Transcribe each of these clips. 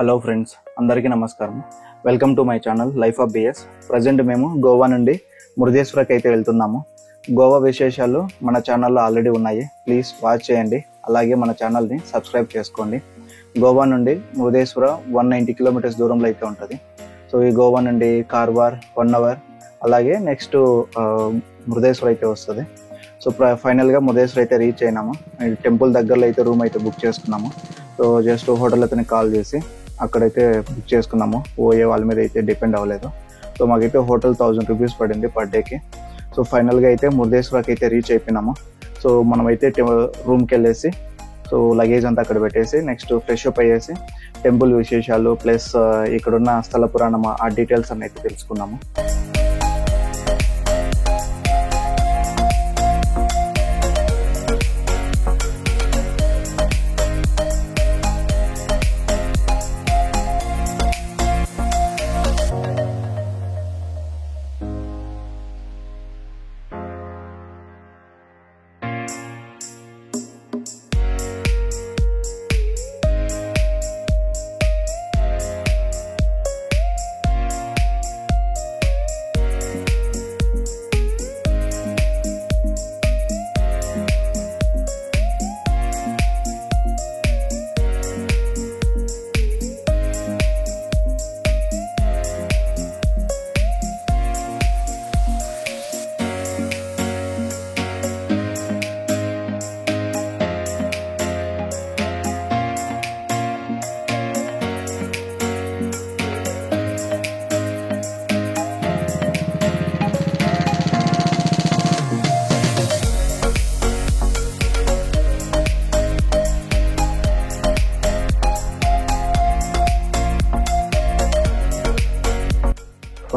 Hello friends, అందరికీ నమస్కారం. Welcome to my channel life of BS. Present మేము గోవా నుండి మురుదేశ్వరకి అయితే వెళ్తున్నాము. గోవా విశేషాలు మన ఛానల్లో ఆల్రెడీ ఉన్నాయి, ప్లీజ్ వాచ్ చేయండి. అలాగే మన ఛానల్ని సబ్స్క్రైబ్ చేసుకోండి. గోవా నుండి మురుదేశ్వర 190 కిలోమీటర్స్ దూరంలో అయితే ఉంటుంది. సో ఈ గోవా నుండి కార్వార్ 1 అవర్, అలాగే నెక్స్ట్ మురుదేశ్వర అయితే వస్తుంది. సో ఫైనల్గా మురుదేశ్వర అయితే రీచ్ అయినాము. టెంపుల్ దగ్గరలో అయితే రూమ్ అయితే బుక్ చేసుకున్నాము. సో జస్ట్ హోటల్ అతనికి కాల్ చేసి అక్కడైతే బుక్ చేసుకున్నాము. పోయే వాళ్ళ మీద అయితే డిపెండ్ అవ్వలేదు. సో మాకైతే హోటల్ 1000 రూపీస్ పడింది పర్ డేకి. సో ఫైనల్గా అయితే మురుదేశ్వరకి అయితే రీచ్ అయిపోయినాము. సో మనమైతే రూమ్కి వెళ్ళేసి సో లగేజ్ అంతా అక్కడ పెట్టేసి నెక్స్ట్ ఫ్రెష్ అప్ అయ్యేసి టెంపుల్ విశేషాలు ప్లస్ ఇక్కడున్న స్థల పురాణం ఆ డీటెయిల్స్ అన్నీ అయితే తెలుసుకున్నాము.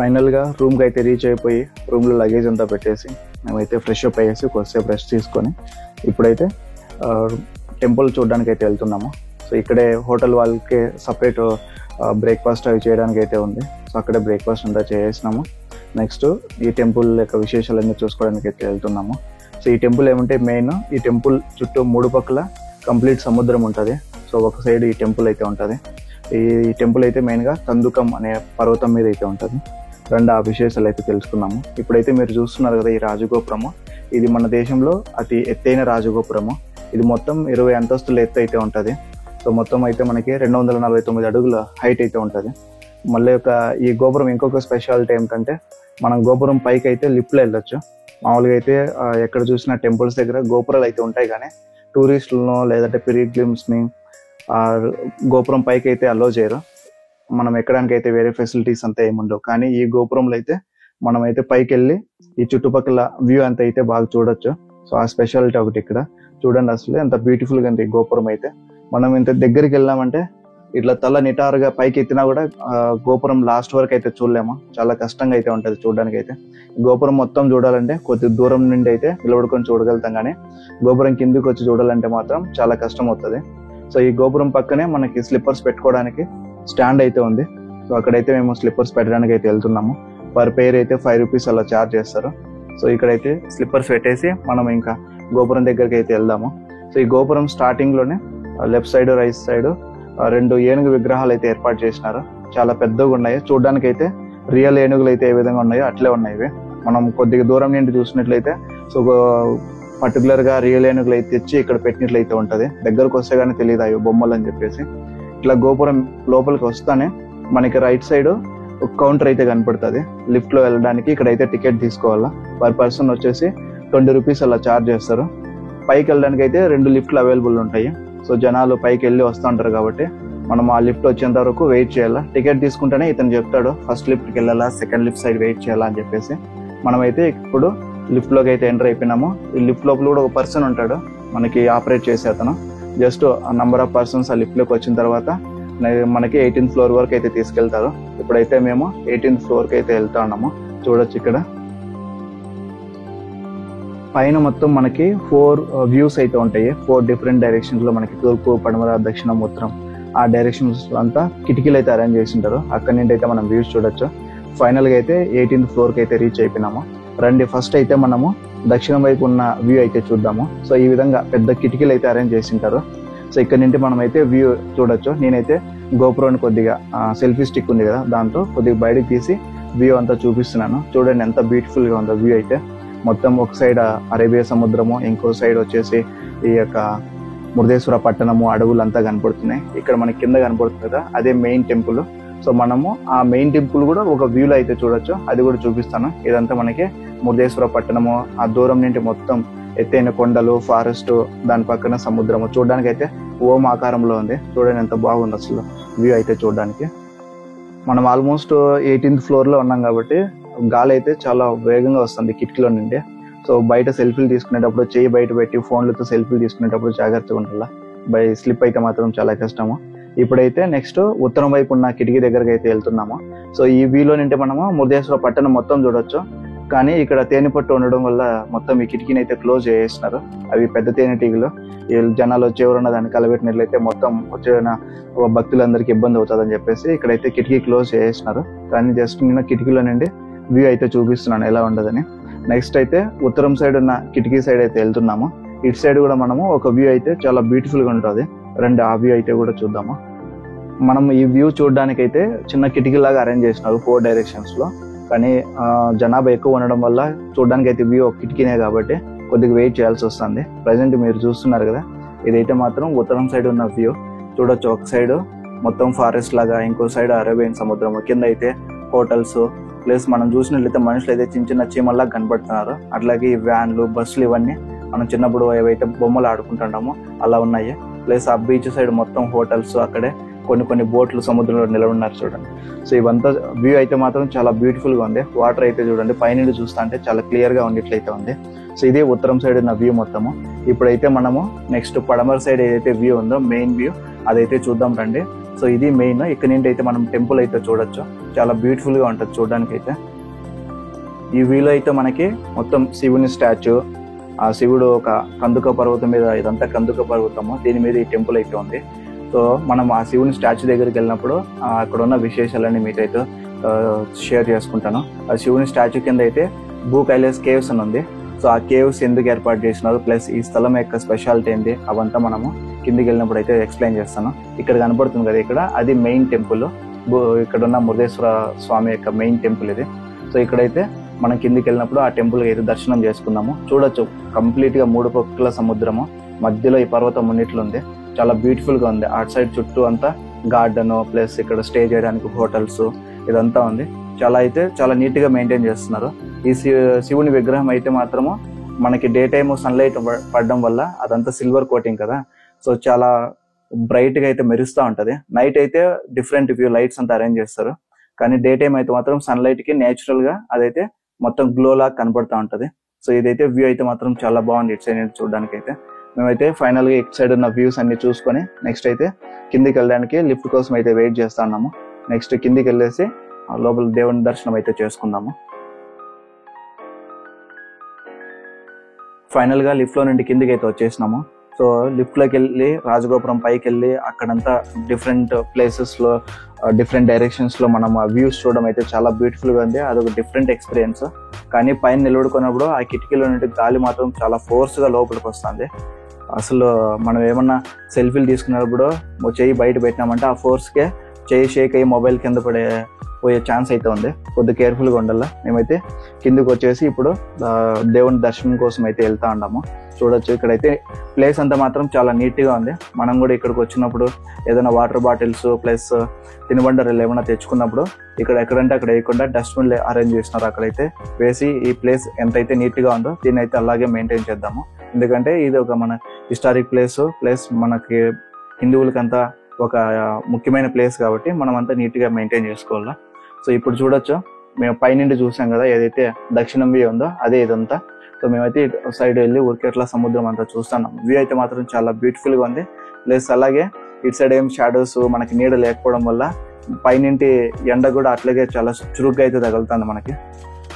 ఫైనల్గా రూమ్కి అయితే రీచ్ అయిపోయి రూమ్లో లగేజ్ అంతా పెట్టేసి మేమైతే ఫ్రెష్ అప్ అయ్యేసి కొద్దిసేపు రెస్ట్ తీసుకొని ఇప్పుడైతే టెంపుల్ చూడడానికి అయితే వెళ్తున్నాము. సో ఇక్కడే హోటల్ వాళ్ళకి సపరేట్ బ్రేక్ఫాస్ట్ అవి చేయడానికి అయితే ఉంది. సో అక్కడే బ్రేక్ఫాస్ట్ అంతా చేసేసినాము. నెక్స్ట్ ఈ టెంపుల్ యొక్క విశేషాలన్నీ చూసుకోవడానికి అయితే వెళ్తున్నాము. సో ఈ టెంపుల్ ఏమంటే మెయిన్ ఈ టెంపుల్ చుట్టూ 3 పక్కల కంప్లీట్ సముద్రం ఉంటుంది. సో ఒక సైడ్ ఈ టెంపుల్ అయితే ఉంటుంది. ఈ టెంపుల్ అయితే మెయిన్గా తందుకం అనే పర్వతం మీద అయితే ఉంటుంది. ఆ విశేషాలు అయితే తెలుసుకున్నాము. ఇప్పుడైతే మీరు చూస్తున్నారు కదా, ఈ రాజగోపురము ఇది మన దేశంలో అతి ఎత్తైన రాజగోపురము. ఇది మొత్తం 20 అంతస్తుల ఎత్తు అయితే ఉంటుంది. సో మొత్తం అయితే మనకి 249 అడుగుల హైట్ అయితే ఉంటుంది. మళ్ళీ ఈ గోపురం ఇంకొక స్పెషాలిటీ ఏమిటంటే మనం గోపురం పైకి అయితే లిఫ్ట్లో వెళ్ళొచ్చు. మామూలుగా అయితే ఎక్కడ చూసినా టెంపుల్స్ దగ్గర గోపురాలు అయితే ఉంటాయి, కానీ టూరిస్టులను లేదంటే పిలిగ్రిమ్స్ని గోపురం పైకి అయితే అలో చేయరు. మనం ఎక్కడానికి అయితే వేరే ఫెసిలిటీస్ అంతా ఏముండవు. కానీ ఈ గోపురంలో అయితే మనం అయితే పైకి వెళ్ళి ఈ చుట్టుపక్కల వ్యూ అంతా అయితే బాగా చూడొచ్చు. సో ఆ స్పెషాలిటీ ఒకటి ఇక్కడ చూడండి. అసలు ఎంత బ్యూటిఫుల్ గా ఉంది ఈ గోపురం అయితే. మనం ఇంత దగ్గరికి వెళ్ళామంటే ఇట్లా తల నిటారుగా పైకి ఎత్తినా కూడా గోపురం లాస్ట్ వరకు అయితే చూడలేము. చాలా కష్టంగా అయితే ఉంటుంది చూడడానికి అయితే. గోపురం మొత్తం చూడాలంటే కొద్ది దూరం నుండి అయితే నిలబడుకొని చూడగలుగుతాం, కానీ గోపురం కిందికి వచ్చి చూడాలంటే మాత్రం చాలా కష్టం అవుతుంది. సో ఈ గోపురం పక్కనే మనకి స్లిప్పర్స్ పెట్టుకోవడానికి స్టాండ్ అయితే ఉంది. సో అక్కడైతే మేము స్లిప్పర్స్ పెట్టడానికి అయితే వెళ్తున్నాము. పర్ పేర్ అయితే 5 రూపీస్ అలా ఛార్జ్ చేస్తారు. సో ఇక్కడైతే స్లిప్పర్స్ పెట్టేసి మనం ఇంకా గోపురం దగ్గరికి అయితే వెళ్దాము. సో ఈ గోపురం స్టార్టింగ్ లోనే లెఫ్ట్ సైడ్ రైట్ సైడ్ 2 ఏనుగు విగ్రహాలు అయితే ఏర్పాటు చేసినారు. చాలా పెద్దగా ఉన్నాయి. చూడడానికి అయితే రియల్ ఏనుగులు అయితే ఏ విధంగా ఉన్నాయో అట్లే ఉన్నాయి. మనం కొద్దిగా దూరం నుండి చూసినట్లయితే సో పర్టికులర్ గా రియల్ ఏనుగులు అయితే తెచ్చి ఇక్కడ పెట్టినట్లయితే ఉంటది. దగ్గరకు వస్తే గానీ తెలియదు అవి బొమ్మలు అని చెప్పేసి. ఇట్లా గోపురం లోపలికి వస్తానే మనకి రైట్ సైడ్ ఒక కౌంటర్ అయితే కనపడుతుంది. లిఫ్ట్ లో వెళ్ళడానికి ఇక్కడైతే టికెట్ తీసుకోవాలా. పర్ పర్సన్ వచ్చేసి 20 రూపీస్ అలా ఛార్జ్ చేస్తారు. పైకి వెళ్ళడానికి అయితే 2 లిఫ్ట్లు అవైలబుల్ ఉంటాయి. సో జనాలు పైకి వెళ్ళి వస్తూ ఉంటారు కాబట్టి మనం ఆ లిఫ్ట్ వచ్చేంత వరకు వెయిట్ చేయాలా. టికెట్ తీసుకుంటేనే ఇతను చెప్తాడు ఫస్ట్ లిఫ్ట్కి వెళ్ళాలా, సెకండ్ లిఫ్ట్ సైడ్ వెయిట్ చేయాలా అని చెప్పేసి. మనమైతే ఇప్పుడు లిఫ్ట్ లోకి అయితే ఎంటర్ అయిపోయినాము. ఈ లిఫ్ట్ లోపల కూడా ఒక పర్సన్ ఉంటాడు మనకి ఆపరేట్ చేసే అతను. జస్ట్ నంబర్ ఆఫ్ పర్సన్స్ ఆ లిఫ్ట్ లోకి వచ్చిన తర్వాత మనకి 18th ఫ్లోర్ వరకు అయితే తీసుకెళ్తారు. ఇప్పుడైతే మేము 18th ఫ్లోర్ కి అయితే వెళ్తా ఉన్నాము. చూడొచ్చు ఇక్కడ పైన మొత్తం మనకి 4 వ్యూస్ అయితే ఉంటాయి. 4 డిఫరెంట్ డైరెక్షన్స్ లో మనకి తూర్పు, పడమర, దక్షిణం, ఉత్తరం ఆ డైరెక్షన్స్ అంతా కిటికీలు అయితే అరేంజ్ చేసి ఉంటారు. అక్కడి నుండి అయితే మనం వ్యూస్ చూడొచ్చు. ఫైనల్ గా అయితే 18th ఫ్లోర్ కి అయితే రీచ్ అయిపోయినాము. రండి ఫస్ట్ అయితే మనము దక్షిణం వైపు ఉన్న వ్యూ అయితే చూద్దాము. సో ఈ విధంగా పెద్ద కిటికీలు అయితే అరేంజ్ చేసింటారు. సో ఇక్కడ నుండి మనం అయితే వ్యూ చూడొచ్చు. నేనైతే గోప్రోని కొద్దిగా సెల్ఫీ స్టిక్ ఉంది కదా, దాంతో కొద్దిగా బయటకు తీసి వ్యూ అంతా చూపిస్తున్నాను. చూడండి ఎంత బ్యూటిఫుల్ గా ఉందో వ్యూ అయితే. మొత్తం ఒక సైడ్ అరేబియా సముద్రము, ఇంకో సైడ్ వచ్చేసి ఈ యొక్క మురుదేశ్వర పట్టణము, అడవులు అంతా కనపడుతున్నాయి. ఇక్కడ మనకి కింద కనపడుతుంది కదా, అదే మెయిన్ టెంపుల్. సో మనము ఆ మెయిన్ టెంపుల్ కూడా ఒక వ్యూలో అయితే చూడొచ్చు, అది కూడా చూపిస్తాను. ఇదంతా మనకి మురుదేశ్వర పట్టణము, ఆ దూరం నుండి మొత్తం ఎత్తైన కొండలు, ఫారెస్ట్, దాని పక్కన సముద్రము. చూడడానికి అయితే ఓం ఆకారంలో ఉంది. చూడండి ఎంత బాగుంది అసలు వ్యూ అయితే చూడడానికి. మనం ఆల్మోస్ట్ 18th ఫ్లోర్ లో ఉన్నాం కాబట్టి గాలి అయితే చాలా వేగంగా వస్తుంది కిటికీలో నుండి. సో బయట సెల్ఫీలు తీసుకునేటప్పుడు చేయి బయట పెట్టి ఫోన్లతో సెల్ఫీలు తీసుకునేటప్పుడు జాగ్రత్తగా ఉండాలా, స్లిప్ అయితే మాత్రం చాలా కష్టము. ఇప్పుడైతే నెక్స్ట్ ఉత్తరం వైపు ఉన్న కిటికీ దగ్గరకు అయితే వెళ్తున్నాము. సో ఈ వ్యూలో నుండి మనము మురుదేశ్వర పట్టణం మొత్తం చూడొచ్చు. కానీ ఇక్కడ తేనెపట్టు ఉండడం వల్ల మొత్తం ఈ కిటికీని అయితే క్లోజ్ చేసేసినారు. అవి పెద్ద తేనెటీగలు, జనాలు వచ్చి ఎవరన్నా దాన్ని కలబెట్టినట్లయితే మొత్తం వచ్చిన భక్తులందరికీ ఇబ్బంది అవుతుందని చెప్పేసి ఇక్కడైతే కిటికీ క్లోజ్ చేసేసినారు. కానీ జస్ట్ నేను కిటికీలో నుండి వ్యూ అయితే చూపిస్తున్నాను ఎలా ఉండదని. నెక్స్ట్ అయితే ఉత్తరం సైడ్ ఉన్న కిటికీ సైడ్ అయితే వెళ్తున్నాము. ఇటు సైడ్ కూడా మనము ఒక వ్యూ అయితే చాలా బ్యూటిఫుల్ గా ఉంటుంది. రండి ఆ వ్యూ అయితే కూడా చూద్దాము. మనం ఈ వ్యూ చూడడానికి అయితే చిన్న కిటికీ లాగా అరేంజ్ చేసినారు 4 డైరెక్షన్స్ లో. కానీ జనాభా ఎక్కువ ఉండడం వల్ల చూడడానికి అయితే వ్యూ ఒక కిటికీనే కాబట్టి కొద్దిగా వెయిట్ చేయాల్సి వస్తుంది. ప్రజెంట్ మీరు చూస్తున్నారు కదా, ఇదైతే మాత్రం ఉత్తరం సైడ్ ఉన్న వ్యూ చూడొచ్చు. ఒక సైడ్ మొత్తం ఫారెస్ట్ లాగా, ఇంకో సైడ్ అరేబియన్ సముద్రం, కింద అయితే హోటల్స్. ప్లస్ మనం చూసినట్లయితే మనుషులు అయితే చిన్న చిన్న చీమల్లా కనపడుతున్నారు. అట్లాగే ఈ వ్యాన్లు, బస్సులు ఇవన్నీ మనం చిన్నప్పుడు ఏవైతే బొమ్మలు ఆడుకుంటున్నామో అలా ఉన్నాయి. ప్లస్ ఆ బీచ్ సైడ్ మొత్తం హోటల్స్, అక్కడే కొన్ని బోట్లు సముద్రంలో నిలబడినారు చూడండి. సో ఇవంతా వ్యూ అయితే మాత్రం చాలా బ్యూటిఫుల్ గా ఉంది. వాటర్ అయితే చూడండి పైనుండి చూస్తా అంటే చాలా క్లియర్ గా ఉండేట్లయితే ఉంది. సో ఇదే ఉత్తరం సైడ్ ఉన్న వ్యూ మొత్తము. ఇప్పుడైతే మనము నెక్స్ట్ పడమర సైడ్ ఏదైతే వ్యూ ఉందో మెయిన్ వ్యూ అదైతే చూద్దాం రండి. సో ఇది మెయిన్. ఇక్కడ నుండి అయితే మనం టెంపుల్ అయితే చూడొచ్చు. చాలా బ్యూటిఫుల్ గా ఉంటుంది చూడడానికి అయితే. ఈ వ్యూలో అయితే మనకి మొత్తం శివుని స్టాచ్యూ, ఆ శివుడు ఒక కందుక పర్వతం మీద, ఇదంతా కందుక పర్వతము, దీని మీద ఈ టెంపుల్ అయితే ఉంది. సో మనం ఆ శివుని స్టాచ్యూ దగ్గరికి వెళ్ళినప్పుడు అక్కడ ఉన్న విశేషాలన్నీ మీకైతే షేర్ చేసుకుంటాను. ఆ శివుని స్టాచ్యూ కింద అయితే భూ కైలాస్ కేవ్స్ అని ఉంది. సో ఆ కేవ్స్ ఎందుకు ఏర్పాటు చేసినారు, ప్లస్ ఈ స్థలం యొక్క స్పెషాలిటీ ఏంటి, అవంతా మనము కిందికి వెళ్ళినప్పుడు అయితే ఎక్స్ప్లెయిన్ చేస్తాను. ఇక్కడ కనపడుతుంది కదా, ఇక్కడ అది మెయిన్ టెంపుల్. ఇక్కడ ఉన్న మురుదేశ్వర స్వామి యొక్క మెయిన్ టెంపుల్ ఇది. సో ఇక్కడైతే మనం కిందికి వెళ్ళినప్పుడు ఆ టెంపుల్ అయితే దర్శనం చేసుకుందాము. చూడొచ్చు కంప్లీట్ గా 3 పక్కల సముద్రము, మధ్యలో ఈ పర్వతం ఉన్నట్లు ఉంది. చాలా బ్యూటిఫుల్ గా ఉంది. అటు సైడ్ చుట్టూ అంతా గార్డెన్, ప్లస్ ఇక్కడ స్టే చేయడానికి హోటల్స్, ఇదంతా ఉంది. చాలా నీట్ గా మెయింటైన్ చేస్తున్నారు. ఈ శివుని విగ్రహం అయితే మాత్రము మనకి డే టైమ్ సన్లైట్ పడడం వల్ల అదంతా సిల్వర్ కోటింగ్ కదా, సో చాలా బ్రైట్ గా అయితే మెరుస్తూ ఉంటది. నైట్ అయితే డిఫరెంట్ వ్యూ లైట్స్ అంతా అరేంజ్ చేస్తారు. కానీ డే టైం అయితే మాత్రం సన్లైట్ కి నేచురల్ గా అదైతే మొత్తం గ్లో లాగా కనబడతా ఉంటది. సో ఇదైతే వ్యూ అయితే మాత్రం చాలా బాగుంది ఇటు సైడ్ చూడడానికి అయితే. మేమైతే ఫైనల్ గా ఇటు సైడ్ ఉన్న వ్యూస్ అన్ని చూసుకొని నెక్స్ట్ అయితే కిందికి వెళ్ళడానికి లిఫ్ట్ కోసం అయితే వెయిట్ చేస్తా ఉన్నాము. నెక్స్ట్ కిందికి వెళ్ళేసి లోపల దేవుని దర్శనం అయితే చేసుకుందాము. ఫైనల్ గా లిఫ్ట్ లో నుండి కిందికి అయితే వచ్చేసినాము. సో లిఫ్ట్ లోకి వెళ్ళి రాజగోపురం పైకి వెళ్ళి అక్కడంతా డిఫరెంట్ ప్లేసెస్ లో, డిఫరెంట్ డైరెక్షన్స్ లో మనం ఆ వ్యూస్ చూడడం అయితే చాలా బ్యూటిఫుల్ గా ఉంది. అదొక డిఫరెంట్ ఎక్స్పీరియన్స్. కానీ పైన నిలబడుకున్నప్పుడు ఆ కిటికీలో నుండి గాలి మాత్రం చాలా ఫోర్స్ గా లోపలికి వస్తుంది. అసలు మనం ఏమన్నా సెల్ఫీలు తీసుకున్నప్పుడు చెయ్యి బయట పెట్టినామంటే ఆ ఫోర్స్ కే చెయ్యి షేక్ అయ్యి మొబైల్ కింద పోయే ఛాన్స్ అయితే ఉంది. కొద్దిగా కేర్ఫుల్ గా ఉండాలి. మేమైతే కిందకి వచ్చేసి ఇప్పుడు దేవుని దర్శనం కోసం అయితే వెళ్తా ఉన్నాము. చూడొచ్చు ఇక్కడైతే ప్లేస్ అంతా మాత్రం చాలా నీట్ గా ఉంది. మనం కూడా ఇక్కడికి వచ్చినప్పుడు ఏదైనా వాటర్ బాటిల్స్ ప్లస్ తినుబండలు ఏమైనా తెచ్చుకున్నప్పుడు ఇక్కడ ఎక్కడంటే అక్కడ వేయకుండా డస్ట్బిన్ అరేంజ్ చేసినారు. అక్కడైతే వేసి ఈ ప్లేస్ ఎంతైతే నీట్ గా ఉందో దీన్ని అయితే అలాగే మెయింటైన్ చేద్దాము. ఎందుకంటే ఇది ఒక మన హిస్టారిక్ ప్లేస్, ప్లస్ మనకి హిందువులకంతా ఒక ముఖ్యమైన ప్లేస్ కాబట్టి మనం అంతా నీట్ గా మెయింటైన్ చేసుకోవాలా. సో ఇప్పుడు చూడొచ్చు, మేము పైనుండి చూసాం కదా ఏదైతే దక్షిణం వ్యూ ఉందో అదే ఇదంతా. సో మేమైతే సైడ్ వెళ్ళి ఊరికేట్లా సముద్రం అంతా చూస్తున్నాం. వ్యూ అయితే మాత్రం చాలా బ్యూటిఫుల్ గా ఉంది. ప్లస్ అలాగే ఇటు సైడ్ ఏం షాడోస్ మనకి నీడ లేకపోవడం వల్ల పైనుంటి ఎండ కూడా అట్లాగే చాలా చురుగ్గా అయితే తగులుతుంది మనకి.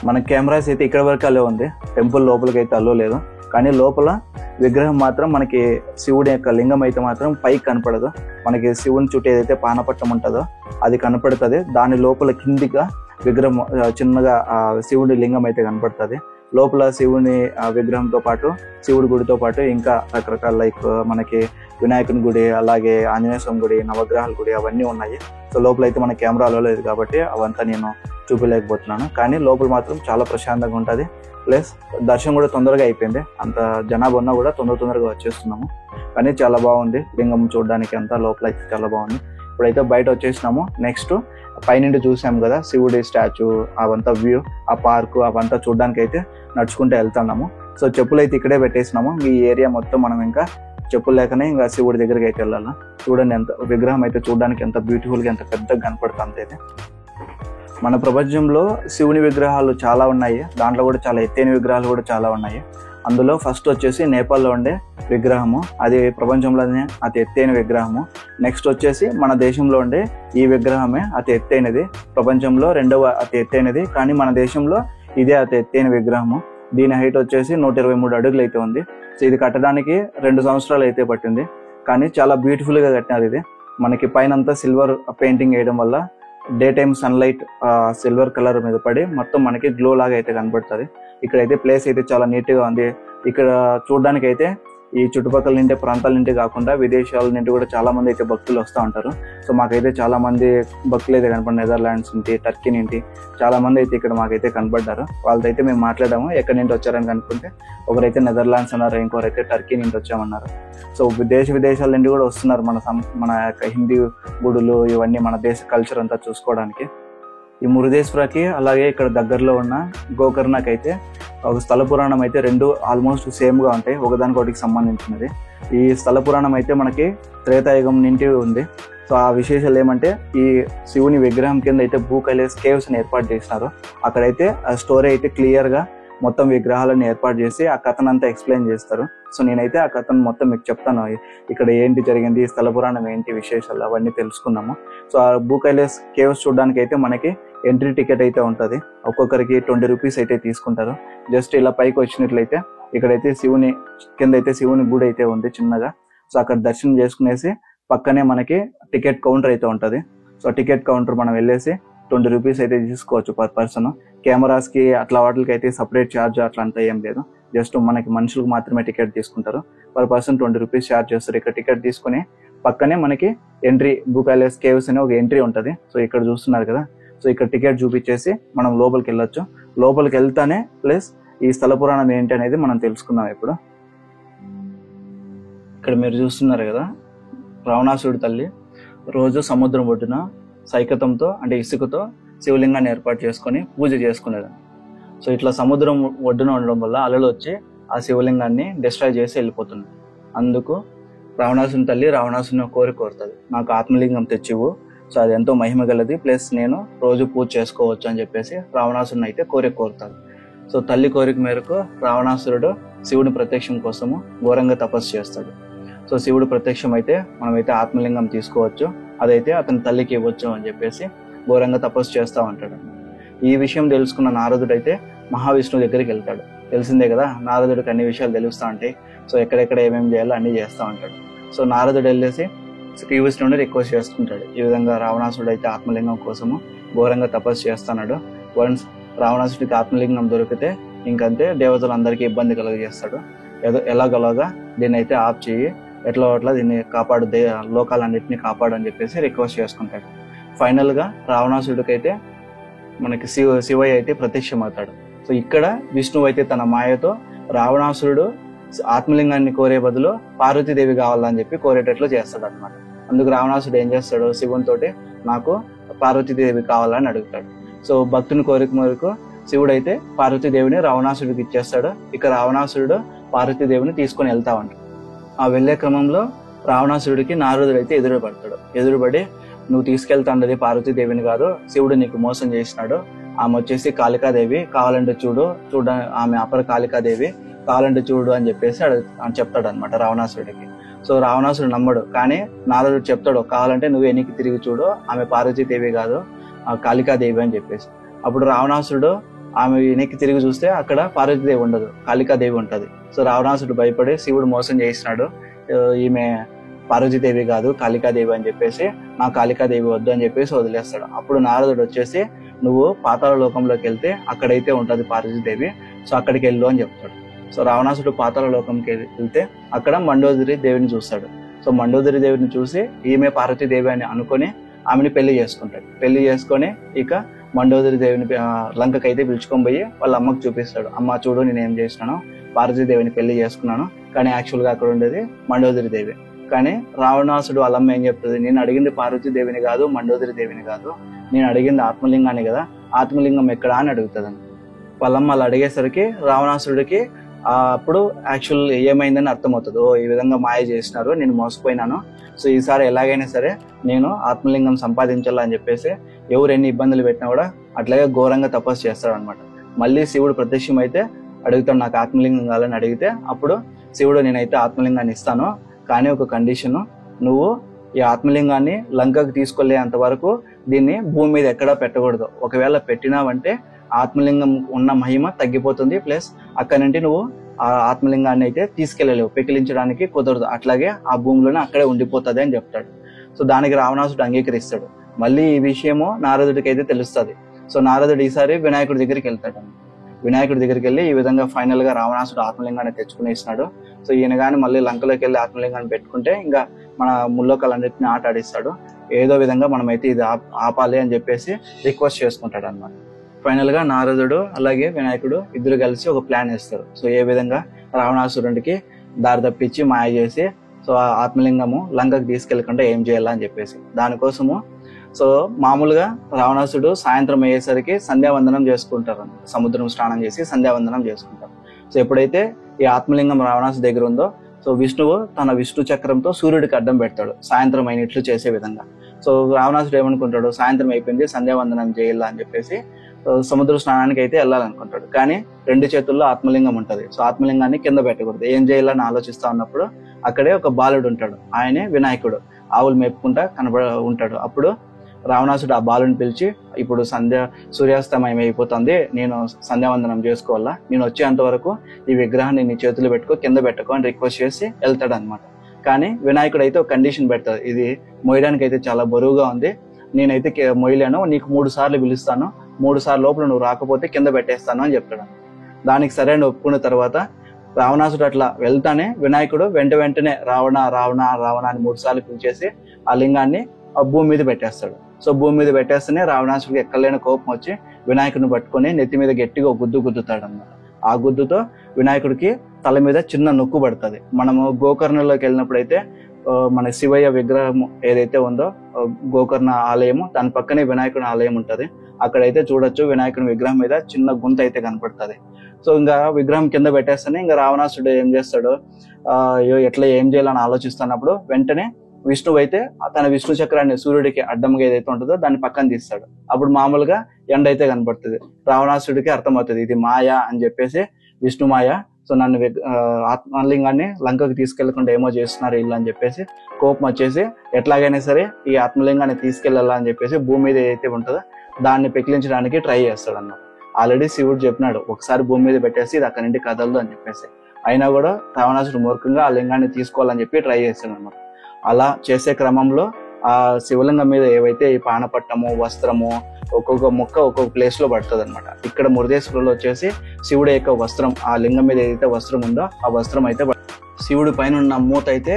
మన కెమెరాస్ అయితే ఇక్కడ వరకు అలో ఉంది, టెంపుల్ లోపలికి అయితే అలో లేదు. కానీ లోపల విగ్రహం మాత్రం మనకి శివుడి యొక్క లింగం అయితే మాత్రం పైకి కనపడదు. మనకి శివుని చుట్టూ ఏదైతే పానపట్టం ఉంటుందో అది కనపడుతుంది. దాని లోపల కిందిగా విగ్రహం చిన్నగా శివుడి లింగం అయితే కనపడుతుంది. లోపల శివుని విగ్రహంతో పాటు శివుడి గుడితో పాటు ఇంకా రకరకాల లైక్ మనకి వినాయకుని గుడి, అలాగే ఆంజనేయ స్వామి గుడి, నవగ్రహాల గుడి అవన్నీ ఉన్నాయి. సో లోపల అయితే మన కెమెరాలో లేదు కాబట్టి అవంతా నేను చూపించలేకపోతున్నాను. కానీ లోపల మాత్రం చాలా ప్రశాంతంగా ఉంటుంది. ప్లస్ దర్శనం కూడా తొందరగా అయిపోయింది. అంత జనాభా ఉన్నా కూడా తొందరగా వచ్చేస్తున్నాము. కానీ చాలా బాగుంది లింగం చూడడానికి, అంతా లోపల అయితే చాలా బాగుంది. ఇప్పుడైతే బయట వచ్చేసినాము. నెక్స్ట్ పైనుండి చూసాము కదా శివుడి స్టాచ్యూ, అవంతా వ్యూ, ఆ పార్కు అవంతా చూడడానికి అయితే నడుచుకుంటూ వెళ్తున్నాము. సో చెప్పులు అయితే ఇక్కడే పెట్టేసినాము. ఈ ఏరియా మొత్తం మనం ఇంకా చెప్పులు లేకనే ఇంకా శివుడి దగ్గరికి అయితే వెళ్ళాలి. చూడండి ఎంత విగ్రహం అయితే చూడడానికి ఎంత బ్యూటిఫుల్గా, ఎంత పెద్దగా కనపడుతుంది. అయితే మన ప్రపంచంలో శివుని విగ్రహాలు చాలా ఉన్నాయి. దాంట్లో కూడా చాలా ఎత్తైన విగ్రహాలు కూడా చాలా ఉన్నాయి. అందులో ఫస్ట్ వచ్చేసి నేపాల్లో ఉండే విగ్రహము, అది ప్రపంచంలోనే అతి ఎత్తైన విగ్రహము. నెక్స్ట్ వచ్చేసి మన దేశంలో ఉండే ఈ విగ్రహమే అతి ఎత్తైనది, ప్రపంచంలో 2వ అతి ఎత్తైనది. కానీ మన దేశంలో ఇదే అతి ఎత్తైన విగ్రహము. దీని హైట్ వచ్చేసి 123 అడుగులు అయితే ఉంది. సో ఇది కట్టడానికి 2 సంవత్సరాలు అయితే పట్టింది. కానీ చాలా బ్యూటిఫుల్ గా కట్టినారు. ఇది మనకి పైన అంతా సిల్వర్ పెయింటింగ్ వేయడం వల్ల day time sunlight silver colour మీద పడి మొత్తం మనకి గ్లో లాగా అయితే కనబడుతుంది. ఇక్కడైతే ప్లేస్ అయితే చాలా నీట్ గా ఉంది. ఇక్కడ చూడడానికి అయితే ఈ చుట్టుపక్కల నుండి ప్రాంతాల నుండి కాకుండా విదేశాల నుండి కూడా చాలా మంది అయితే భక్తులు వస్తూ ఉంటారు. సో మాకైతే చాలా మంది భక్తులు అయితే కనపడ్డారు. నెదర్లాండ్స్ నుండి, టర్కీ నుండి చాలా మంది అయితే ఇక్కడ మాకైతే కనపడ్డారు. వాళ్ళతో అయితే మేము మాట్లాడాము ఎక్కడి నుండి వచ్చారని కనుక్కుంటే ఒకరైతే నెదర్లాండ్స్ అన్నారు, ఇంకోరైతే టర్కీ నుండి వచ్చామన్నారు. సో విదేశాల నుండి కూడా వస్తున్నారు మన యొక్క హిందీ గుడులు ఇవన్నీ మన దేశ కల్చర్ అంతా చూసుకోవడానికి. ఈ మురుదేశ్వరకి అలాగే ఇక్కడ దగ్గరలో ఉన్న గోకర్ణకి అయితే ఒక స్థల పురాణం అయితే 2 ఆల్మోస్ట్ సేమ్ గా ఉంటాయి, ఒకదానికొకటికి సంబంధించినది. ఈ స్థల పురాణం అయితే మనకి త్రేతాయుగం నుండి ఉంది. సో ఆ విశేషాలు ఏమంటే ఈ శివుని విగ్రహం కింద అయితే భూ కైలాస్ కేవ్స్ ని ఏర్పాటు చేసినారు. అక్కడైతే ఆ స్టోరీ అయితే క్లియర్ గా మొత్తం విగ్రహాలను ఏర్పాటు చేసి ఆ కథనంతా ఎక్స్ప్లెయిన్ చేస్తారు. సో నేనైతే ఆ కథను మొత్తం మీకు చెప్తాను, ఇక్కడ ఏంటి జరిగింది, స్థల పురాణం ఏంటి, విశేషాలు అవన్నీ తెలుసుకుందాము. సో ఆ భూ కైలాస్ కేవ్స్ చూడడానికి అయితే మనకి ఎంట్రీ టికెట్ అయితే ఉంటుంది. ఒక్కొక్కరికి 20 రూపీస్ అయితే తీసుకుంటారు. జస్ట్ ఇలా పైకి వచ్చినట్లయితే ఇక్కడైతే శివుని కింద అయితే శివుని గుడి అయితే ఉంది చిన్నగా. సో అక్కడ దర్శనం చేసుకునేసి పక్కనే మనకి టికెట్ కౌంటర్ అయితే ఉంటుంది. సో టికెట్ కౌంటర్ మనం వెళ్ళేసి 20 రూపీస్ అయితే తీసుకోవచ్చు పర్ పర్సన్. కెమెరాస్ కి అట్లా వాటికి అయితే సపరేట్ ఛార్జ్ అట్లా అంతా ఏం లేదు. జస్ట్ మనకి మనుషులకు మాత్రమే టికెట్ తీసుకుంటారు. పర్ పర్సన్ 20 రూపీస్ ఛార్జ్ చేస్తారు. ఇక్కడ టికెట్ తీసుకుని పక్కనే మనకి ఎంట్రీ భూ కైలాస్ కేవ్స్ అనే ఒక ఎంట్రీ ఉంటుంది. సో ఇక్కడ చూస్తున్నారు కదా, సో ఇక్కడ టికెట్ చూపించేసి మనం లోపలికి వెళ్ళొచ్చు. లోపలికి వెళ్తానే ప్లస్ ఈ స్థల పురాణం ఏంటి అనేది మనం తెలుసుకుందాం ఇప్పుడు. ఇక్కడ మీరు చూస్తున్నారు కదా, రావణాసుడి తల్లి రోజు సముద్రం ఒడ్డున సైకతంతో అంటే ఇసుకతో శివలింగాన్ని ఏర్పాటు చేసుకొని పూజ చేసుకునేది. సో ఇట్లా సముద్రం ఒడ్డున ఉండడం వల్ల అలలు వచ్చి ఆ శివలింగాన్ని డిస్ట్రాయ్ చేసి వెళ్ళిపోతుంది. అందుకు రావణాసుని తల్లి రావణాసుని కోరుతుంది, నాకు ఆత్మలింగం తెచ్చివు. సో అది ఎంతో మహిమ గలది, ప్లస్ నేను రోజు పూజ చేసుకోవచ్చు అని చెప్పేసి రావణాసుని అయితే కోరుతాడు. సో తల్లి కోరిక మేరకు రావణాసురుడు శివుడి ప్రత్యక్షం కోసము ఘోరంగా తపస్సు చేస్తాడు. సో శివుడు ప్రత్యక్షం అయితే మనమైతే ఆత్మలింగం తీసుకోవచ్చు, అదైతే అతని తల్లికి ఇవ్వచ్చు అని చెప్పేసి ఘోరంగా తపస్సు చేస్తూ ఉంటాడు. ఈ విషయం తెలుసుకున్న నారదుడు అయితే మహావిష్ణువు దగ్గరికి వెళ్తాడు. తెలిసిందే కదా, నారదుడికి అన్ని విషయాలు తెలుస్తూ ఉంటాయి. సో ఎక్కడెక్కడ ఏమేమి చేయాలో అన్ని చేస్తూ ఉంటాడు. సో నారదుడు వెళ్ళేసి శ్రీవిష్ణువుని రిక్వెస్ట్ చేసుకుంటాడు, ఈ విధంగా రావణాసుడు అయితే ఆత్మలింగం కోసము ఘోరంగా తపస్సు చేస్తున్నాడు. వన్స్ రావణాసుడికి ఆత్మలింగం దొరికితే ఇంకంతే దేవతలందరికీ ఇబ్బంది కలుగజేస్తాడు. ఎలాగలాగా దీన్ని అయితే ఆఫ్ చేయి, ఎట్లా అట్లా దీన్ని కాపాడు, లోకాలన్నింటినీ కాపాడు అని చెప్పేసి రిక్వెస్ట్ చేసుకుంటాడు. ఫైనల్ గా రావణాసుడికి అయితే మనకి శివయ్య అయితే ప్రత్యక్షమవుతాడు. సో ఇక్కడ విష్ణువు అయితే తన మాయతో రావణాసురుడు ఆత్మలింగాన్ని కోరే బదులు పార్వతీదేవి కావాలని చెప్పి కోరేటట్లు చేస్తాడు అనమాట. అందుకు రావణాసుడు ఏం చేస్తాడు, శివుని తోటి నాకు పార్వతీదేవి కావాలని అడుగుతాడు. సో భక్తుని కోరిక మేరకు శివుడు అయితే పార్వతీదేవిని రావణాసుడికి ఇచ్చేస్తాడు. ఇక రావణాసురుడు పార్వతీదేవిని తీసుకొని వెళ్తా ఉంటాడు. ఆ వెళ్లే క్రమంలో రావణాసురుడికి నారదుడు అయితే ఎదురుపడి నువ్వు తీసుకెళ్తాండది పార్వతీదేవిని కాదు, శివుడు నీకు మోసం చేసినాడు, ఆమె వచ్చేసి కాళికాదేవి, కావాలంటే చూడ ఆమె అపర కాళికాదేవి, కావాలంటే చూడు అని చెప్పేసి చెప్తాడు అనమాట రావణాసురుడికి. సో రావణాసురుడు నమ్మడు, కానీ నారదుడు చెప్తాడు, కావాలంటే నువ్వు వెనక్కి తిరిగి చూడు, ఆమె పార్వతీదేవి కాదు కాళికాదేవి అని చెప్పేసి. అప్పుడు రావణాసురుడు ఆమె వెనక్కి తిరిగి చూస్తే అక్కడ పార్వతీదేవి ఉండదు, కాళికాదేవి ఉంటది. సో రావణాసురుడు భయపడి శివుడు మోసం చేసినాడు, ఈమె పార్వతీదేవి కాదు కాళికాదేవి అని చెప్పేసి, నా కాళికాదేవి వద్దు అని చెప్పేసి వదిలేస్తాడు. అప్పుడు నారదుడు వచ్చేసి నువ్వు పాతాళ లోకంలోకి వెళ్తే అక్కడైతే ఉంటది పార్వతీదేవి, సో అక్కడికి వెళ్ళు అని చెప్తాడు. సో రావణాసుడు పాతాళ లోకంకి వెళ్తే అక్కడ మండోదరి దేవిని చూస్తాడు. సో సో మండోదరి దేవిని చూసి ఈమె పార్వతీదేవి అని అనుకొని ఆమెని పెళ్లి చేసుకుంటాడు. పెళ్లి చేసుకొని ఇక మండోదరి దేవిని లంకకి అయితే పిలుచుకొని పోయి వాళ్ళ అమ్మకు చూపిస్తాడు. అమ్మ చూడు నేను ఏం చేసినాను, పార్వతీదేవిని పెళ్లి చేసుకున్నాను, కానీ యాక్చువల్ గా అక్కడ ఉండేది మండోదరి దేవి. కానీ రావణాసుడు వాళ్ళ అమ్మ ఏం చెప్తుంది, నేను అడిగింది పార్వతీదేవిని కాదు, మండోదరి దేవిని కాదు, నేను అడిగింది ఆత్మలింగాన్ని కదా, ఆత్మలింగం ఎక్కడా అని అడుగుతుంది. వాళ్ళమ్మ అలా అడిగేసరికి రావణాసుడికి అప్పుడు యాక్చువల్ ఏమైందని అర్థమవుతుంది. ఓ ఈ విధంగా మాయ చేసినారు, నేను మోసపోయినాను, సో ఈసారి ఎలాగైనా సరే నేను ఆత్మలింగం సంపాదించాలని చెప్పేసి ఎవరు ఎన్ని ఇబ్బందులు పెట్టినా కూడా అట్లాగే ఘోరంగా తపస్సు చేస్తాడు అనమాట. మళ్ళీ శివుడు ప్రత్యక్షం అయితే అడుగుతాడు, నాకు ఆత్మలింగం కావాలని అడిగితే అప్పుడు శివుడు నేనైతే ఆత్మలింగాన్ని ఇస్తాను, కానీ ఒక కండిషన్, నువ్వు ఈ ఆత్మలింగాన్ని లంకకు తీసుకెళ్లేంత వరకు దీన్ని భూమి మీద ఎక్కడా పెట్టకూడదు. ఒకవేళ పెట్టినావంటే ఆత్మలింగం ఉన్న మహిమ తగ్గిపోతుంది, ప్లస్ అక్కడి నుండి నువ్వు ఆ ఆత్మలింగాన్ని అయితే తీసుకెళ్లలేవు, పెకిలించడానికి కుదరదు, అట్లాగే ఆ భూమిలోనే అక్కడే ఉండిపోతుంది అని చెప్తాడు. సో దానికి రావణాసుడు అంగీకరిస్తాడు. మళ్ళీ ఈ విషయము నారదుడికి అయితే తెలుస్తుంది. సో నారదుడు ఈసారి వినాయకుడి దగ్గరికి వెళ్తాడు. వినాయకుడి దగ్గరికి వెళ్ళి ఈ విధంగా ఫైనల్ గా రావణాసుడు ఆత్మలింగాన్ని తెచ్చుకుని ఇస్తున్నాడు. సో ఈయన కానీ మళ్ళీ లంకలోకి వెళ్ళి ఆత్మలింగాన్ని పెట్టుకుంటే ఇంకా మన ముల్లోకాలన్నింటినీ ఆట ఆడిస్తాడు. ఏదో విధంగా మనమైతే ఇది ఆపాలి అని చెప్పేసి రిక్వెస్ట్ చేసుకుంటాడు అనమాట. ఫైనల్ గా నారదుడు అలాగే వినాయకుడు ఇద్దరు కలిసి ఒక ప్లాన్ వేస్తారు. సో ఏ విధంగా రావణాసురుడికి దారి తప్పించి మాయ చేసి సో ఆ ఆత్మలింగము లంకకు తీసుకెళ్లకుండా ఏం చేయాలా అని చెప్పేసి దానికోసము సో మామూలుగా రావణాసుడు సాయంత్రం అయ్యేసరికి సంధ్యావందనం చేసుకుంటారు, సముద్రం స్నానం చేసి సంధ్యావందనం చేసుకుంటారు. సో ఎప్పుడైతే ఈ ఆత్మలింగం రావణాసు దగ్గర ఉందో సో విష్ణువు తన విష్ణు చక్రంతో సూర్యుడికి అడ్డం పెడతాడు సాయంత్రం అయినట్లు చేసే విధంగా. సో రావణాసుడు ఏమనుకుంటాడు, సాయంత్రం అయిపోయింది సంధ్యావందనం చేయాలా అని చెప్పేసి సముద్ర స్నానానికి అయితే వెళ్ళాలనుకుంటాడు. కానీ 2 చేతుల్లో ఆత్మలింగం ఉంటది. సో ఆత్మలింగాన్ని కింద పెట్టకూడదు, ఏం చేయాలని ఆలోచిస్తా ఉన్నప్పుడు అక్కడే ఒక బాలుడు ఉంటాడు, ఆయనే వినాయకుడు, ఆవులు మేపుకుంటా ఉంటాడు. అప్పుడు రావణాసుడు ఆ బాలుని పిలిచి, ఇప్పుడు సూర్యాస్తమయం అయిపోతుంది, నేను సంధ్యావందనం చేసుకోవాలా, నేను వచ్చేంత వరకు ఈ విగ్రహాన్ని నీ చేతులు పెట్టుకో, కింద పెట్టుకో అని రిక్వెస్ట్ చేసి వెళ్తాడు అనమాట. కానీ వినాయకుడు అయితే ఒక కండిషన్ పెడతాడు, ఇది మోయడానికి అయితే చాలా బరువుగా ఉంది, నేనైతే మొయ్యలేను, నీకు 3 సార్లు పిలుస్తాను, 3 సార్లు లోపల నువ్వు రాకపోతే కింద పెట్టేస్తాను అని చెప్తాడు. దానికి సరే అని ఒప్పుకున్న తర్వాత రావణాసుడు అట్లా వెళ్తానే వినాయకుడు వెంటనే రావణ రావణ రావణ అని 3 సార్లు పిలిచేసి ఆ లింగాన్ని ఆ భూమి మీద పెట్టేస్తాడు. సో భూమి మీద పెట్టేస్తేనే రావణాసుడికి ఎక్కలేని కోపం వచ్చి వినాయకుడిని పట్టుకొని నెత్తి మీద గట్టిగా గుద్దుతాడు అన్నమాట. ఆ గుద్దుతో వినాయకుడికి తల మీద చిన్న నొక్కు పడుతుంది. మనము గోకర్ణలోకి వెళ్ళినప్పుడు అయితే మన శివయ్య విగ్రహం ఏదైతే ఉందో గోకర్ణ ఆలయము, దాని పక్కనే వినాయకుడి ఆలయం ఉంటది. అక్కడైతే చూడొచ్చు వినాయకుడి విగ్రహం మీద చిన్న గుంత అయితే కనపడుతుంది. సో ఇంకా విగ్రహం కింద పెట్టేస్తేనే ఇంకా రావణాసుడు ఏం చేస్తాడు, ఎట్లా ఏం చేయాలని ఆలోచిస్తున్నప్పుడు వెంటనే విష్ణువు అయితే తన విష్ణు చక్రాన్ని సూర్యుడికి అడ్డంగా ఏదైతే ఉంటుందో దాన్ని పక్కన తీస్తాడు. అప్పుడు మామూలుగా ఎండ అయితే కనపడుతుంది. రావణాసుడికి అర్థమవుతుంది ఇది మాయ అని చెప్పేసి, విష్ణు మాయ, సో నన్ను ఆత్మలింగాన్ని లంకకు తీసుకెళ్లకుండా ఏమో చేస్తున్నారు ఇల్లు అని చెప్పేసి కోపం వచ్చేసి ఎట్లాగైనా సరే ఈ ఆత్మలింగాన్ని తీసుకెళ్లాలా అని చెప్పేసి భూమి మీద ఏదైతే ఉంటుందో దాన్ని పెకిలించడానికి ట్రై చేస్తాడు అన్నమాట. ఆల్రెడీ శివుడు చెప్పినాడు ఒకసారి భూమి మీద పెట్టేసి ఇది అక్కడి నుండి కదలదు అని చెప్పేసి, అయినా కూడా రావణాసుడు మూర్ఖంగా ఆ లింగాన్ని తీసుకోవాలని చెప్పి ట్రై చేస్తాడు అన్నమాట. అలా చేసే క్రమంలో ఆ శివలింగం మీద ఏవైతే ఈ పానపట్టము వస్త్రము ఒక్కొక్క మొక్క ఒక్కొక్క ప్లేస్ లో పడుతుంది అనమాట. ఇక్కడ మురుదేశ్వరంలో వచ్చేసి శివుడి యొక్క వస్త్రం, ఆ లింగం మీద ఏదైతే వస్త్రం ఉందో ఆ వస్త్రం అయితే శివుడి పైన ఉన్న మూత అయితే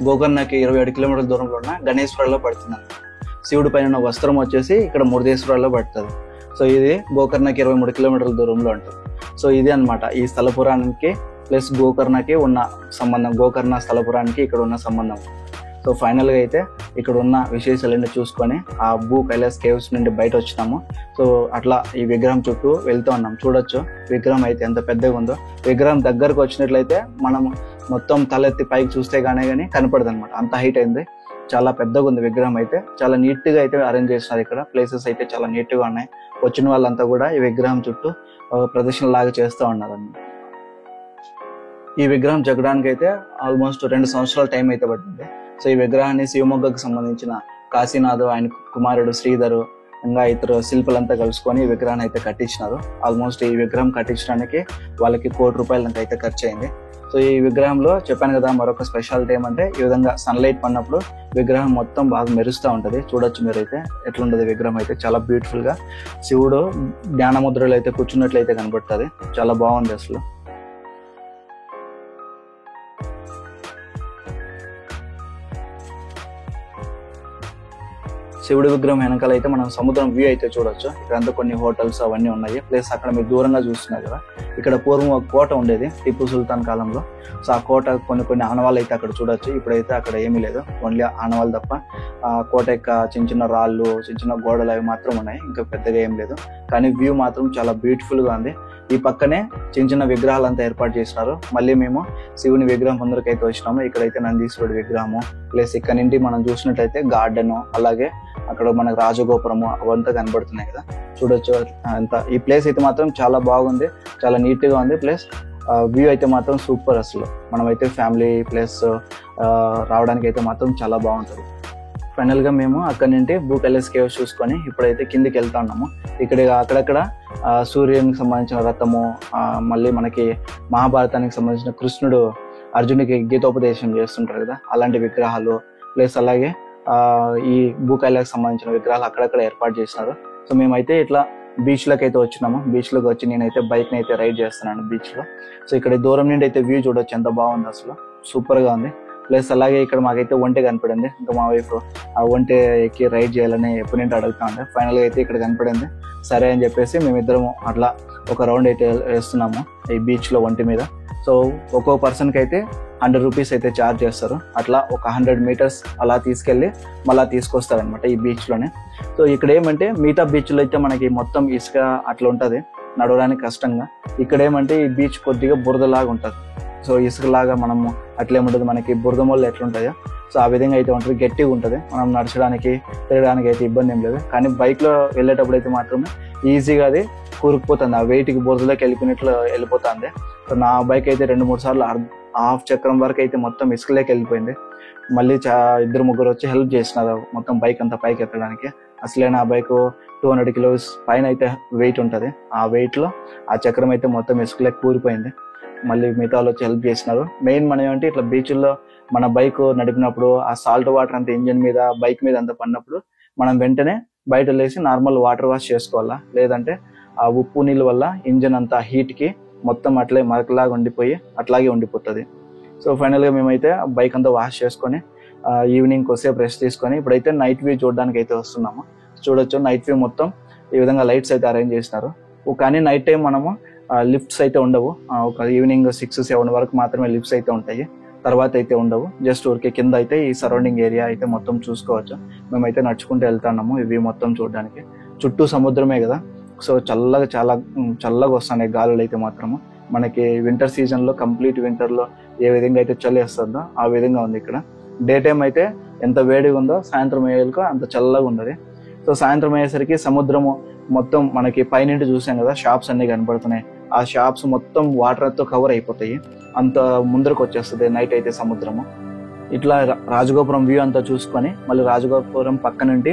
గోకర్ణకి 27 కిలోమీటర్ల దూరంలో ఉన్న గణేశ్వరంలో పడుతుంది. శివుడి పైన ఉన్న వస్త్రం వచ్చేసి ఇక్కడ మురుదేశ్వరంలో పడుతుంది. సో ఇది గోకర్ణకి 23 కిలోమీటర్ల దూరంలో ఉంటుంది. సో ఇది అనమాట ఈ స్థల పురాణానికి ప్లస్ గోకర్ణకి ఉన్న సంబంధం, గోకర్ణ స్థల పురాణానికి ఇక్కడ ఉన్న సంబంధం. సో ఫైనల్ గా అయితే ఇక్కడ ఉన్న విశేషాలన్నీ చూసుకొని ఆ భూ కైలాస్ కేవ్స్ నుండి బయట వచ్చినాము. సో అట్లా ఈ విగ్రహం చుట్టూ వెళ్తూ ఉన్నాం. చూడొచ్చు విగ్రహం అయితే ఎంత పెద్దగా ఉందో. విగ్రహం దగ్గరకు వచ్చినట్లయితే మనం మొత్తం తలెత్తి పైకి చూస్తే కానీ కనపడదు అనమాట, అంత హైట్ అయింది. చాలా పెద్దగా ఉంది విగ్రహం అయితే. చాలా నీట్ గా అయితే అరేంజ్ చేస్తున్నారు. ఇక్కడ ప్లేసెస్ అయితే చాలా నీట్ గా ఉన్నాయి. వచ్చిన వాళ్ళంతా కూడా ఈ విగ్రహం చుట్టూ ప్రదర్శన లాగా చేస్తూ ఉన్నారు అన్నమాట. ఈ విగ్రహం చెక్కడానికి అయితే ఆల్మోస్ట్ 2 సంవత్సరాల టైం అయితే పట్టింది. సో ఈ విగ్రహాన్ని శివమొగ్గకు సంబంధించిన కాశీనాథ్, ఆయన కుమారుడు శ్రీధరు, ఇంకా ఇతరు శిల్పులంతా కలుసుకొని ఈ విగ్రహాన్ని అయితే కట్టించినారు. ఆల్మోస్ట్ ఈ విగ్రహం కట్టించడానికి వాళ్ళకి ₹1 కోటి అయితే ఖర్చు అయింది. సో ఈ విగ్రహంలో చెప్పాను కదా మరొక స్పెషాలిటీ ఏమంటే ఈ విధంగా సన్లైట్ పడినప్పుడు విగ్రహం మొత్తం బాగా మెరుస్తూ ఉంటది. చూడొచ్చు మీరైతే ఎట్లుంటది విగ్రహం అయితే చాలా బ్యూటిఫుల్ గా. శివుడు జ్ఞానముద్రలో అయితే కూర్చున్నట్లయితే కనబడుతుంది. చాలా బాగుంది. అసలు శివుడి విగ్రహం వెనకాల అయితే మనం సముద్రం వ్యూ అయితే చూడొచ్చు. ఇక్కడంతా కొన్ని హోటల్స్ అవన్నీ ఉన్నాయి. ప్లస్ అక్కడ మీరు దూరంగా చూస్తున్నారు కదా, ఇక్కడ పూర్వం ఒక కోట ఉండేది టిప్పు సుల్తాన్ కాలంలో. సో ఆ కోట కొన్ని ఆనవాళ్ళు అయితే అక్కడ చూడొచ్చు. ఇప్పుడైతే అక్కడ ఏమీ లేదు, ఓన్లీ ఆనవాళ్ళు తప్ప. ఆ కోట యొక్క చిన్న చిన్న రాళ్ళు, చిన్న చిన్న గోడలు అవి మాత్రం ఉన్నాయి, ఇంకా పెద్దగా ఏం లేదు. కానీ వ్యూ మాత్రం చాలా బ్యూటిఫుల్ గా ఉంది. ఈ పక్కనే చిన్న చిన్న విగ్రహాలు అంతా ఏర్పాటు చేసినారు. మళ్ళీ మేము శివుని విగ్రహం ముందరకైతే వచ్చినాము. ఇక్కడైతే నందీశ్వరుడి విగ్రహము, ప్లస్ ఇక్కడ నుండి మనం చూసినట్టయితే గార్డెన్, అలాగే అక్కడ మనకు రాజగోపురము అవంతా కనబడుతున్నాయి కదా, చూడొచ్చు అంతా. ఈ ప్లేస్ అయితే మాత్రం చాలా బాగుంది, చాలా నీట్ గా ఉంది. ప్లస్ వ్యూ అయితే మాత్రం సూపర్. అసలు మనమైతే ఫ్యామిలీ ప్లస్ రావడానికి అయితే మాత్రం చాలా బాగుంటుంది. ఫైనల్ గా మేము అక్కడ నుండి బ్లూ కలర్స్ కేవ్స్ చూసుకొని ఇప్పుడైతే కిందికి వెళ్తా ఉన్నాము. ఇక్కడ అక్కడక్కడ సూర్యునికి సంబంధించిన రథము, మళ్ళీ మనకి మహాభారతానికి సంబంధించిన కృష్ణుడు అర్జునుడికి గీతోపదేశం చేస్తుంటారు కదా, అలాంటి విగ్రహాలు, ప్లస్ అలాగే ఈ బ్లూ కలర్కి సంబంధించిన విగ్రహాలు అక్కడక్కడ ఏర్పాటు చేసినారు. సో మేమైతే ఇట్లా బీచ్ లోకి అయితే వచ్చినాము. బీచ్ లోకి వచ్చి నేనైతే బైక్ ని అయితే రైడ్ చేస్తున్నాను బీచ్ లో. సో ఇక్కడ దూరం నుండి అయితే వ్యూ చూడొచ్చు, ఎంత బాగుంది అసలు, సూపర్ గా ఉంది. ప్లస్ అలాగే ఇక్కడ మాకైతే ఒంటె కనపడింది. ఇంకా మా వైఫ్ ఆ ఒంటె ఎక్కి రైడ్ చేయాలని ఎప్పటి నుండి అడుగుతా ఉండే. ఫైనల్ గా అయితే ఇక్కడ కనపడింది. సరే అని చెప్పేసి మేమిద్దరము అట్లా ఒక రౌండ్ అయితే వేస్తున్నాము ఈ బీచ్ లో ఒంటి మీద. సో ఒక్కో పర్సన్ కి అయితే 100 రూపీస్ అయితే ఛార్జ్ చేస్తారు. అట్లా ఒక 100 మీటర్స్ అలా తీసుకెళ్లి మళ్ళీ తీసుకొస్తారనమాట ఈ బీచ్ లోనే. సో ఇక్కడ ఏమంటే మిగతా బీచ్ లో అయితే మనకి మొత్తం ఇసుక అట్లా ఉంటది, నడవడానికి కష్టంగా. ఇక్కడ ఏమంటే ఈ బీచ్ కొద్దిగా బురదలాగా ఉంటది. సో ఇసుకలాగా మనము అట్లేముంటది, మనకి బురద మొళ్ళు ఎట్లుంటాయో సో ఆ విధంగా అయితే ఉంటుంది, గట్టిగా ఉంటుంది. మనం నడచడానికి తిరగడానికి అయితే ఇబ్బంది ఏం లేదు. కానీ బైక్ లో వెళ్ళేటప్పుడు అయితే మాత్రమే ఈజీగా అది కూరుకుపోతుంది, ఆ వెయిట్ కి బురదలోకి వెళ్ళిపోతుంది. సో నా బైక్ అయితే 2-3 సార్లు హాఫ్ చక్రం వరకు అయితే మొత్తం ఇసుకలోకి వెళ్ళిపోయింది. మళ్ళీ 2-3 వచ్చి హెల్ప్ చేసినారు మొత్తం బైక్ అంతా పైకి ఎత్తడానికి. అసలే నా బైక్ 200 కిలోస్ పైన అయితే వెయిట్ ఉంటుంది. ఆ వెయిట్ లో ఆ చక్రం అయితే మొత్తం ఇసుకలోకి కూరిపోయింది. మళ్ళీ మిగతా వాళ్ళు వచ్చి హెల్ప్ చేసినారు. మెయిన్ మనం ఏంటి, ఇట్లా బీచ్ల్లో మన బైక్ నడిపినప్పుడు ఆ సాల్ట్ వాటర్ అంతా ఇంజిన్ మీద బైక్ మీద అంతా పడినప్పుడు మనం వెంటనే బయట లేసి నార్మల్ వాటర్ వాష్ చేసుకోవాలా, లేదంటే ఆ ఉప్పు నీళ్ళ వల్ల ఇంజిన్ అంతా హీట్ కి మొత్తం అట్లే మరకలాగా ఉండిపోయి అట్లాగే ఉండిపోతుంది. సో ఫైనల్ గా మేమైతే బైక్ అంతా వాష్ చేసుకొని ఈవినింగ్ కొద్దిసేపు రెస్ట్ తీసుకొని ఇప్పుడైతే నైట్ వ్యూ చూడడానికి అయితే వస్తున్నాము. చూడొచ్చు నైట్ వ్యూ మొత్తం ఈ విధంగా లైట్స్ అయితే అరేంజ్ చేసినారు. కానీ నైట్ టైం మనము లిఫ్ట్స్ అయితే ఉండవు, ఒక ఈవినింగ్ 6-7 వరకు మాత్రమే లిఫ్ట్స్ అయితే ఉంటాయి, తర్వాత అయితే ఉండవు. జస్ట్ ఊరికే కింద అయితే ఈ సరౌండింగ్ ఏరియా అయితే మొత్తం చూసుకోవచ్చు. మేమైతే నడుచుకుంటూ వెళ్తున్నాము ఇవి మొత్తం చూడడానికి. చుట్టూ సముద్రమే కదా, సో చల్లగా చాలా చల్లగా వస్తున్నాయి గాలులు అయితే మాత్రము. మనకి వింటర్ సీజన్ లో కంప్లీట్ వింటర్ లో ఏ విధంగా అయితే చలి వేస్తుందో ఆ విధంగా ఉంది ఇక్కడ. డే టైం అయితే ఎంత వేడిగా ఉందో సాయంత్రం అయ్యేలకు అంత చల్లగా ఉండదు. సో సాయంత్రం అయ్యేసరికి సముద్రము మొత్తం మనకి పైనుండి చూసాం కదా, షాప్స్ అన్ని కనపడుతున్నాయి. ఆ షాప్స్ మొత్తం వాటర్ తో కవర్ అయిపోతాయి, అంత ముందరకు వచ్చేస్తుంది నైట్ అయితే సముద్రము. ఇట్లా రాజగోపురం వ్యూ అంతా చూసుకొని మళ్ళీ రాజగోపురం పక్క నుండి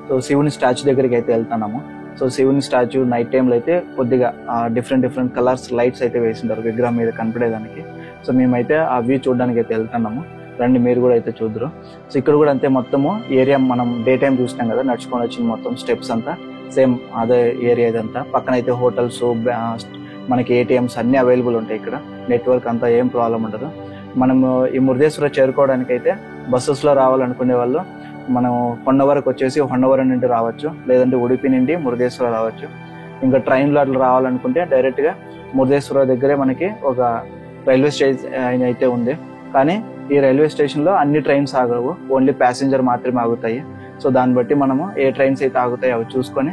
సో శివుని స్టాచ్యూ దగ్గరికి అయితే వెళ్తున్నాము. సో శివుని స్టాచ్యూ నైట్ టైంలో అయితే కొద్దిగా డిఫరెంట్ కలర్స్ లైట్స్ అయితే వేసింటారు విగ్రహం మీద కనపడేదానికి. సో మేమైతే ఆ వ్యూ చూడడానికి అయితే వెళ్తున్నాము, రండి మీరు కూడా అయితే చూద్దరు. సో ఇక్కడ కూడా అంతే, మొత్తము ఏరియా మనం డే టైం చూసినాం కదా నడుచుకొని వచ్చింది మొత్తం స్టెప్స్ అంతా సేమ్ అదే ఏరియా ఇదంతా. పక్కన అయితే హోటల్స్, మనకి ఏటీఎంస్ అన్ని అవైలబుల్ ఉంటాయి ఇక్కడ. నెట్వర్క్ అంతా ఏం ప్రాబ్లం ఉండదు. మనము ఈ మురుదేశ్వర చేరుకోవడానికి అయితే బస్సెస్ లో రావాలనుకునే వాళ్ళు మనం హొన్నవరకు వచ్చేసి హొన్నవరం నుండి రావచ్చు, లేదంటే ఉడిపి నుండి మురుదేశ్వర రావచ్చు. ఇంకా ట్రైన్లో అట్లా రావాలనుకుంటే డైరెక్ట్ గా మురుదేశ్వర దగ్గరే మనకి ఒక రైల్వే స్టేషన్ అయితే ఉంది. కానీ ఈ రైల్వే స్టేషన్ లో అన్ని ట్రైన్స్ ఆగవు, ఓన్లీ ప్యాసింజర్ మాత్రమే ఆగుతాయి. సో దాన్ని బట్టి మనము ఏ ట్రైన్స్ అయితే ఆగుతాయి అవి చూసుకొని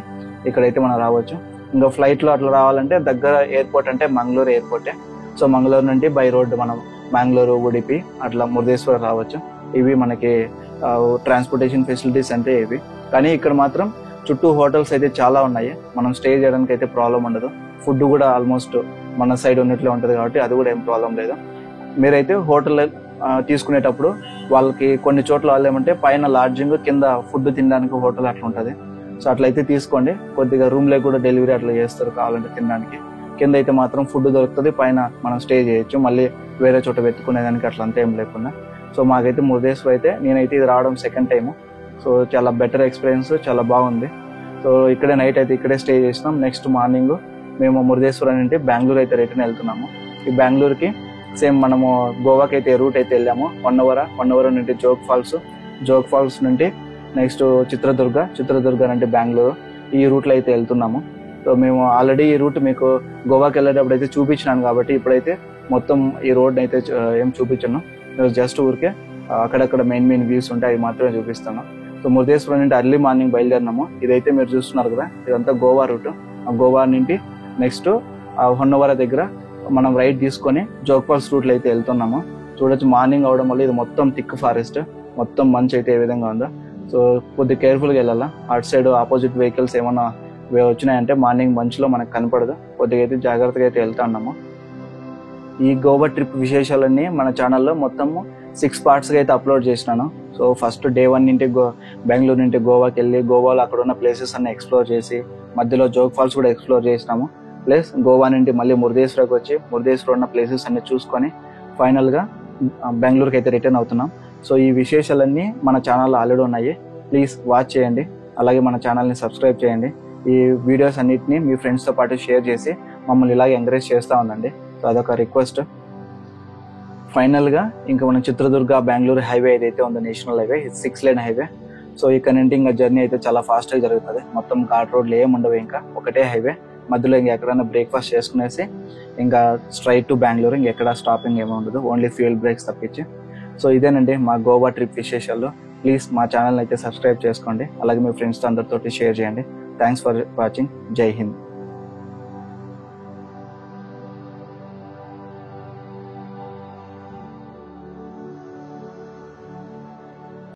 ఇక్కడైతే మనం రావచ్చు. ఇంకా ఫ్లైట్ లో అట్లా రావాలంటే దగ్గర ఎయిర్పోర్ట్ అంటే మంగళూరు ఎయిర్పోర్టే. సో మంగళూరు నుండి బై రోడ్ మనం మంగళూరు, ఉడిపి అట్లా మురుదేశ్వర రావచ్చు. ఇవి మనకి ట్రాన్స్పోర్టేషన్ ఫెసిలిటీస్ అంటే ఇవి. కానీ ఇక్కడ మాత్రం చుట్టూ హోటల్స్ అయితే చాలా ఉన్నాయి, మనం స్టే చేయడానికి అయితే ప్రాబ్లం ఉండదు. ఫుడ్ కూడా ఆల్మోస్ట్ మన సైడ్ ఉన్నట్లే ఉంటది కాబట్టి అది కూడా ఏం ప్రాబ్లం లేదు. మీరైతే హోటల్ తీసుకునేటప్పుడు వాళ్ళకి కొన్ని చోట్ల వాళ్ళు ఏమంటే పైన లాడ్జింగ్, కింద ఫుడ్ తినడానికి హోటల్ అట్లా ఉంటది. సో అట్లయితే తీసుకోండి. కొద్దిగా రూమ్ లో కూడా డెలివరీ అట్లా చేస్తారు కావాలంటే తినడానికి. కింద అయితే మాత్రం ఫుడ్ దొరుకుతుంది, పైన మనం స్టే చేయొచ్చు, మళ్ళీ వేరే చోట వెతుకునేదానికి అట్లా అంతా ఏం లేకుండా. సో మాకైతే మురుదేశ్వర అయితే నేనైతే ఇది రావడం సెకండ్ టైము. సో చాలా బెటర్ ఎక్స్పీరియన్స్, చాలా బాగుంది. సో ఇక్కడే నైట్ అయితే ఇక్కడే స్టే చేసినాం. నెక్స్ట్ మార్నింగ్ మేము మురుదేశ్వరం నుండి బెంగళూరు అయితే రిటర్న్ వెళ్తున్నాము. ఈ బెంగళూరుకి సేమ్ మనము గోవాకి అయితే రూట్ అయితే వెళ్ళాము. హొన్నవరం నుండి జోగ్ ఫాల్స్ నుండి నెక్స్ట్ చిత్రదుర్గ అంటే బెంగళూరు, ఈ రూట్లో అయితే వెళ్తున్నాము. సో మేము ఆల్రెడీ ఈ రూట్ మీకు గోవాకి వెళ్ళేటప్పుడు అయితే చూపించినాను కాబట్టి ఇప్పుడైతే మొత్తం ఈ రోడ్ అయితే ఏం చూపించాను, జస్ట్ ఊరికే అక్కడక్కడ మెయిన్ వ్యూస్ ఉంటాయి అవి మాత్రమే చూపిస్తాను. సో మురుదేశ్వరం నుండి అర్లీ మార్నింగ్ బయలుదేరినాము. ఇదైతే మీరు చూస్తున్నారు కదా, ఇదంతా గోవా రూట్. గోవా నుండి నెక్స్ట్ హొన్నవర దగ్గర మనం రైట్ తీసుకొని జోగ్ ఫాల్స్ రూట్లో అయితే వెళ్తున్నాము. చూడొచ్చు మార్నింగ్ అవడం వల్ల ఇది మొత్తం థిక్ ఫారెస్ట్, మొత్తం మంచు అయితే ఏ విధంగా ఉందో. సో కొద్దిగా కేర్ఫుల్గా వెళ్ళాలా. అటు సైడ్ ఆపోజిట్ వెహికల్స్ ఏమన్నా వచ్చినాయంటే మార్నింగ్ మంచులో మనకు కనపడదు, కొద్దిగా అయితే జాగ్రత్తగా అయితే వెళ్తా ఉన్నాము. ఈ గోవా ట్రిప్ విశేషాలన్నీ మన ఛానల్లో మొత్తము 6 పార్ట్స్గా అయితే అప్లోడ్ చేసినాను. సో ఫస్ట్ డే 1 నుండి బెంగళూరు నుండి గోవాకి వెళ్ళి గోవాలో అక్కడ ఉన్న ప్లేసెస్ అన్ని ఎక్స్ప్లోర్ చేసి మధ్యలో జోగ్ ఫాల్స్ కూడా ఎక్స్ప్లోర్ చేసినాము. ప్లస్ గోవా నుండి మళ్ళీ మురుదేశ్వరకు వచ్చి మురుదేశ్వరం ఉన్న ప్లేసెస్ అన్ని చూసుకొని ఫైనల్గా బెంగళూరుకి అయితే రిటర్న్ అవుతున్నాం. సో ఈ విశేషాలన్నీ మన ఛానల్లో ఆల్రెడీ ఉన్నాయి, ప్లీజ్ వాచ్ చేయండి. అలాగే మన ఛానల్ని సబ్స్క్రైబ్ చేయండి. ఈ వీడియోస్ అన్నిటిని మీ ఫ్రెండ్స్తో పాటు షేర్ చేసి మమ్మల్ని ఇలాగే ఎంకరేజ్ చేస్తూ ఉండండి. సో అదొక రిక్వెస్ట్. ఫైనల్గా ఇంకా మన చిత్రదుర్గ బెంగళూరు హైవే ఏదైతే ఉందో national highway, 6 lane highway. So ఇక్కడ నుండి ఇంకా జర్నీ అయితే చాలా ఫాస్ట్గా జరుగుతుంది. మొత్తం ఘాట్ రోడ్లు ఏమి ఉండవు, ఇంకా ఒకటే హైవే. మధ్యలో ఇంకా ఎక్కడైనా బ్రేక్ఫాస్ట్ చేసుకునేసి ఇంకా స్ట్రైట్ టు బెంగళూరు, ఇంకెక్కడ స్టాపింగ్ ఏమి ఉండదు, ఓన్లీ ఫ్యూయల్ బ్రేక్స్ తప్పించి. సో ఇదేనండి మా గోవా ట్రిప్ విశేషాలు. ప్లీజ్ మా ఛానల్ అయితే సబ్స్క్రైబ్ చేసుకోండి, అలాగే మీ ఫ్రెండ్స్తో అందరితో షేర్ చేయండి. Thanks for watching. జై హింద్.